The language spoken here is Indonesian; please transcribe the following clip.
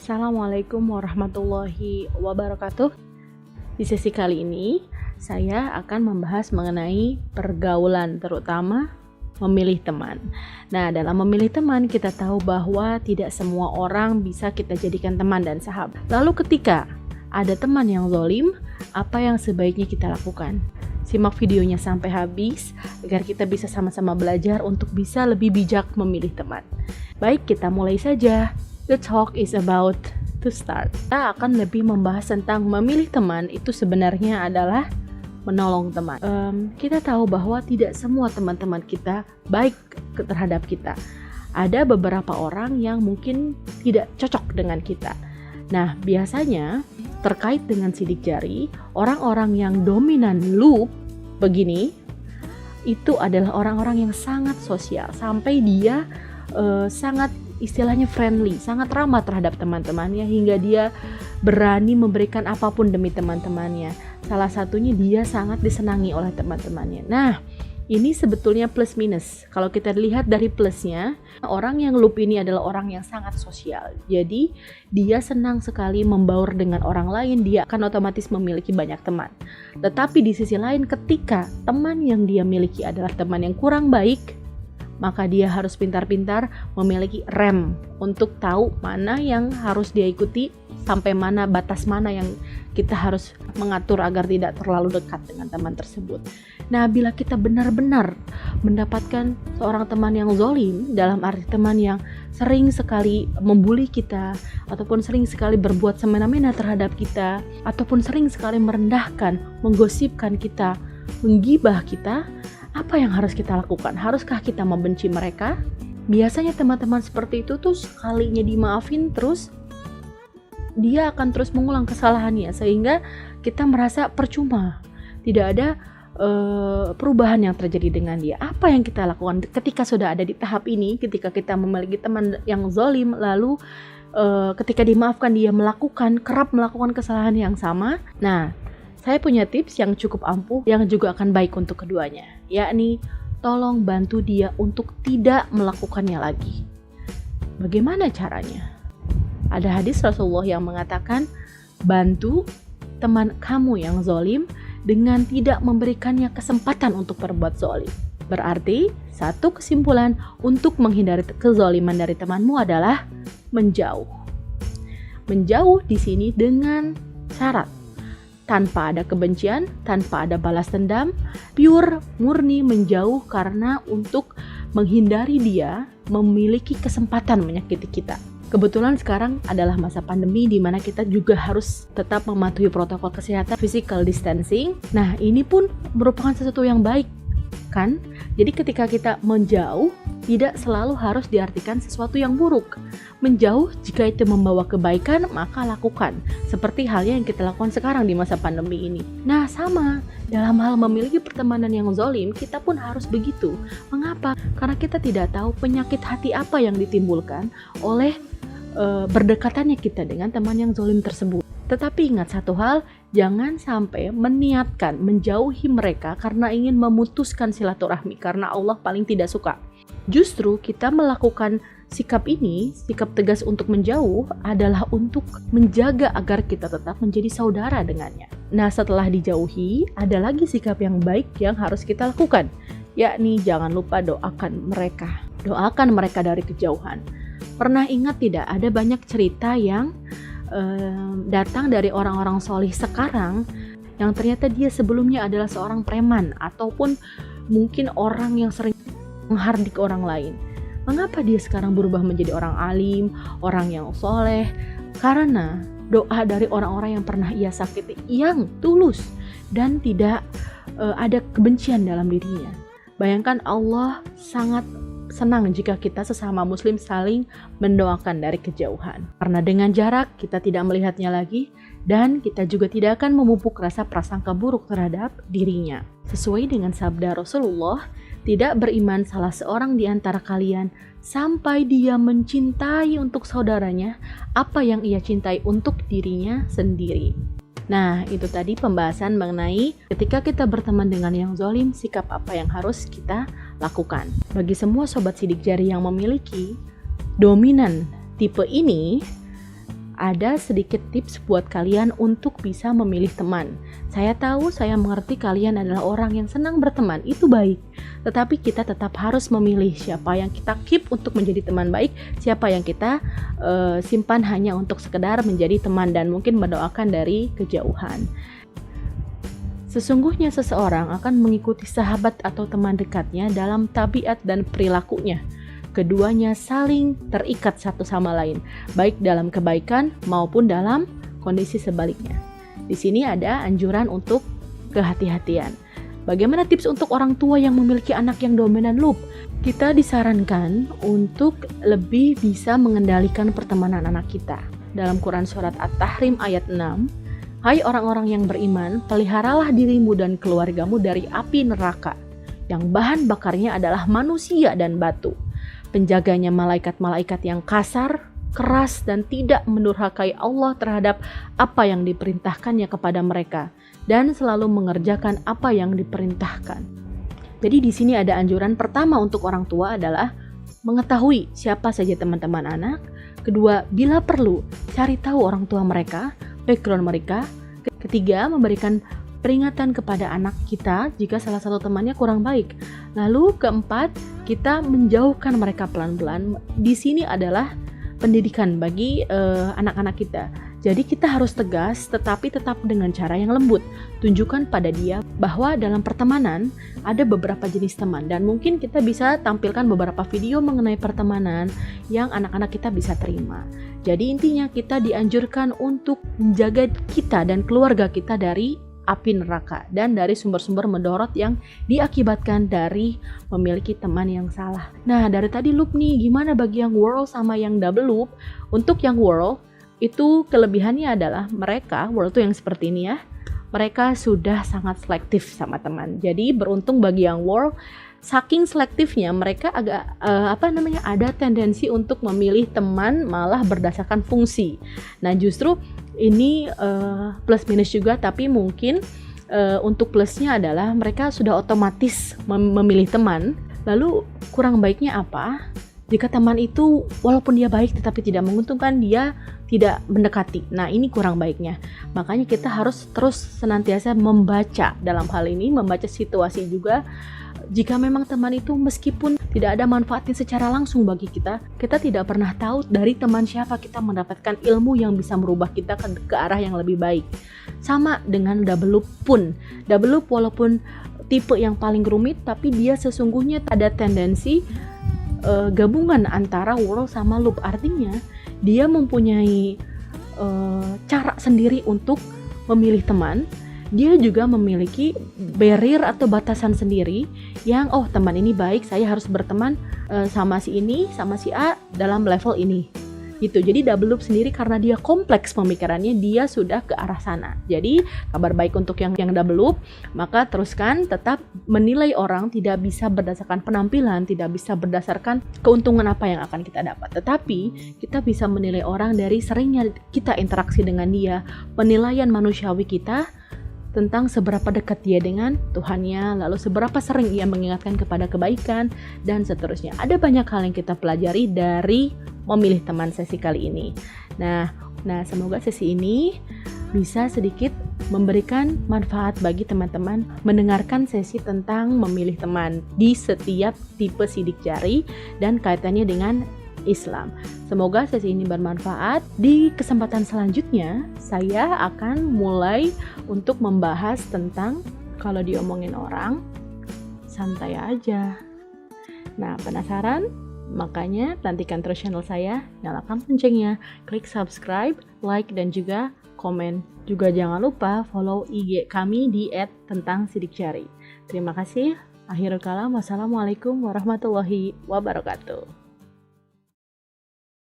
Assalamualaikum warahmatullahi wabarakatuh. Di sesi kali ini, saya akan membahas mengenai pergaulan, terutama memilih teman. Nah, dalam memilih teman, kita tahu bahwa tidak semua orang bisa kita jadikan teman dan sahabat. Lalu ketika ada teman yang zalim, apa yang sebaiknya kita lakukan? Simak videonya sampai habis, agar kita bisa sama-sama belajar untuk bisa lebih bijak memilih teman. Baik, kita mulai saja. The talk is about to start. Kita akan lebih membahas tentang memilih teman itu sebenarnya adalah menolong teman. Kita tahu bahwa tidak semua teman-teman kita baik terhadap kita. Ada beberapa orang yang mungkin tidak cocok dengan kita. Nah, biasanya terkait dengan sidik jari, orang-orang yang dominan loop begini, itu adalah orang-orang yang sangat sosial. Sampai dia sangat istilahnya friendly, sangat ramah terhadap teman-temannya hingga dia berani memberikan apapun demi teman-temannya. Salah satunya dia sangat disenangi oleh teman-temannya. Nah, ini sebetulnya plus minus. Kalau kita lihat dari plusnya, orang yang loop ini adalah orang yang sangat sosial. Jadi, dia senang sekali membaur dengan orang lain, dia akan otomatis memiliki banyak teman. Tetapi di sisi lain, ketika teman yang dia miliki adalah teman yang kurang baik, maka dia harus pintar-pintar memiliki rem untuk tahu mana yang harus dia ikuti, sampai mana batas mana yang kita harus mengatur agar tidak terlalu dekat dengan teman tersebut. Nah, bila kita benar-benar mendapatkan seorang teman yang zalim, dalam arti teman yang sering sekali membuli kita, ataupun sering sekali berbuat semena-mena terhadap kita, ataupun sering sekali merendahkan, menggosipkan kita, menggibah kita, apa yang harus kita lakukan? Haruskah kita membenci mereka? Biasanya teman-teman seperti itu tuh sekalinya dimaafin terus dia akan terus mengulang kesalahannya, sehingga kita merasa percuma, tidak ada perubahan yang terjadi dengan dia. Apa yang kita lakukan ketika sudah ada di tahap ini, ketika kita memiliki teman yang zalim, lalu ketika dimaafkan dia kerap melakukan kesalahan yang sama? Nah, saya punya tips yang cukup ampuh yang juga akan baik untuk keduanya, yakni tolong bantu dia untuk tidak melakukannya lagi. Bagaimana caranya? Ada hadis Rasulullah yang mengatakan, bantu teman kamu yang zalim dengan tidak memberikannya kesempatan untuk berbuat zalim. Berarti, satu kesimpulan untuk menghindari kezaliman dari temanmu adalah menjauh. Menjauh di sini dengan syarat, tanpa ada kebencian, tanpa ada balas dendam, pure, murni menjauh karena untuk menghindari dia memiliki kesempatan menyakiti kita. Kebetulan sekarang adalah masa pandemi di mana kita juga harus tetap mematuhi protokol kesehatan, physical distancing. Nah, ini pun merupakan sesuatu yang baik, kan? Jadi ketika kita menjauh, tidak selalu harus diartikan sesuatu yang buruk. Menjauh jika itu membawa kebaikan, maka lakukan. Seperti halnya yang kita lakukan sekarang di masa pandemi ini. Nah, sama. Dalam hal memiliki pertemanan yang zalim, kita pun harus begitu. Mengapa? Karena kita tidak tahu penyakit hati apa yang ditimbulkan oleh berdekatannya kita dengan teman yang zalim tersebut. Tetapi ingat satu hal, jangan sampai meniatkan menjauhi mereka karena ingin memutuskan silaturahmi, karena Allah paling tidak suka. Justru kita melakukan sikap ini, sikap tegas untuk menjauh adalah untuk menjaga agar kita tetap menjadi saudara dengannya. Nah, setelah dijauhi, ada lagi sikap yang baik yang harus kita lakukan, yakni jangan lupa doakan mereka. Doakan mereka dari kejauhan. Pernah ingat tidak, ada banyak cerita yang datang dari orang-orang solih sekarang yang ternyata dia sebelumnya adalah seorang preman ataupun mungkin orang yang sering menghardik orang lain. Mengapa dia sekarang berubah menjadi orang alim, orang yang soleh? Karena doa dari orang-orang yang pernah ia sakiti yang tulus dan tidak ada kebencian dalam dirinya. Bayangkan, Allah sangat senang jika kita sesama muslim saling mendoakan dari kejauhan. Karena dengan jarak kita tidak melihatnya lagi dan kita juga tidak akan memupuk rasa prasangka buruk terhadap dirinya. Sesuai dengan sabda Rasulullah, tidak beriman salah seorang di antara kalian sampai dia mencintai untuk saudaranya apa yang ia cintai untuk dirinya sendiri. Nah, itu tadi pembahasan mengenai ketika kita berteman dengan yang zalim, sikap apa yang harus kita lakukan. Bagi semua sobat sidik jari yang memiliki dominan tipe ini, ada sedikit tips buat kalian untuk bisa memilih teman. Saya tahu, saya mengerti kalian adalah orang yang senang berteman, itu baik. Tetapi kita tetap harus memilih siapa yang kita keep untuk menjadi teman baik, siapa yang kita simpan hanya untuk sekedar menjadi teman dan mungkin mendoakan dari kejauhan. Sesungguhnya seseorang akan mengikuti sahabat atau teman dekatnya dalam tabiat dan perilakunya. Keduanya saling terikat satu sama lain, baik dalam kebaikan maupun dalam kondisi sebaliknya. Di sini ada anjuran untuk kehati-hatian. Bagaimana tips untuk orang tua yang memiliki anak yang dominan loop? Kita disarankan untuk lebih bisa mengendalikan pertemanan anak kita. Dalam Quran Surat At-Tahrim ayat 6, "Hai orang-orang yang beriman, peliharalah dirimu dan keluargamu dari api neraka, yang bahan bakarnya adalah manusia dan batu. Penjaganya malaikat-malaikat yang kasar, keras, dan tidak mendurhakai Allah terhadap apa yang diperintahkannya kepada mereka, dan selalu mengerjakan apa yang diperintahkan." Jadi di sini ada anjuran pertama untuk orang tua adalah mengetahui siapa saja teman-teman anak. Kedua, bila perlu, cari tahu orang tua mereka, background mereka. Ketiga, memberikan peringatan kepada anak kita jika salah satu temannya kurang baik. Lalu keempat, kita menjauhkan mereka pelan-pelan. Di sini adalah pendidikan bagi anak-anak kita. Jadi kita harus tegas tetapi tetap dengan cara yang lembut. Tunjukkan pada dia bahwa dalam pertemanan ada beberapa jenis teman dan mungkin kita bisa tampilkan beberapa video mengenai pertemanan yang anak-anak kita bisa terima. Jadi intinya kita dianjurkan untuk menjaga kita dan keluarga kita dari api neraka dan dari sumber-sumber mendorot yang diakibatkan dari memiliki teman yang salah. Nah, dari tadi loop nih, gimana bagi yang world sama yang double loop? Untuk yang world, itu kelebihannya adalah mereka, world itu yang seperti ini ya, mereka sudah sangat selektif sama teman. Jadi beruntung bagi yang world, saking selektifnya mereka agak ada tendensi untuk memilih teman malah berdasarkan fungsi. Nah justru ini plus minus juga, tapi mungkin untuk plusnya adalah mereka sudah otomatis memilih teman. Lalu kurang baiknya apa? Jika teman itu walaupun dia baik tetapi tidak menguntungkan, dia tidak mendekati. Nah ini kurang baiknya. Makanya kita harus terus senantiasa membaca dalam hal ini, membaca situasi juga. Jika memang teman itu meskipun tidak ada manfaatnya secara langsung bagi kita, kita tidak pernah tahu dari teman siapa kita mendapatkan ilmu yang bisa merubah kita ke arah yang lebih baik. Sama dengan double loop pun. Double loop walaupun tipe yang paling rumit, tapi dia sesungguhnya ada tendensi gabungan antara world sama loop. Artinya dia mempunyai cara sendiri untuk memilih teman. Dia juga memiliki barrier atau batasan sendiri yang teman ini baik, saya harus berteman sama si ini, sama si A dalam level ini gitu. Jadi double loop sendiri karena dia kompleks pemikirannya, dia sudah ke arah sana. Jadi kabar baik untuk yang double loop, maka teruskan tetap menilai orang tidak bisa berdasarkan penampilan, tidak bisa berdasarkan keuntungan apa yang akan kita dapat, tetapi kita bisa menilai orang dari seringnya kita interaksi dengan dia, penilaian manusiawi kita tentang seberapa dekat dia dengan Tuhannya, lalu seberapa sering ia mengingatkan kepada kebaikan, dan seterusnya. Ada banyak hal yang kita pelajari dari memilih teman sesi kali ini. Nah, semoga sesi ini bisa sedikit memberikan manfaat bagi teman-teman mendengarkan sesi tentang memilih teman di setiap tipe sidik jari dan kaitannya dengan Islam. Semoga sesi ini bermanfaat. Di kesempatan selanjutnya, saya akan mulai untuk membahas tentang kalau diomongin orang, santai aja. Nah, penasaran? Makanya nantikan terus channel saya, nyalakan loncengnya, klik subscribe, like, dan juga komen. Juga jangan lupa follow IG kami di @tentangsidikjari. Terima kasih. Akhirul kalam. Wassalamualaikum warahmatullahi wabarakatuh.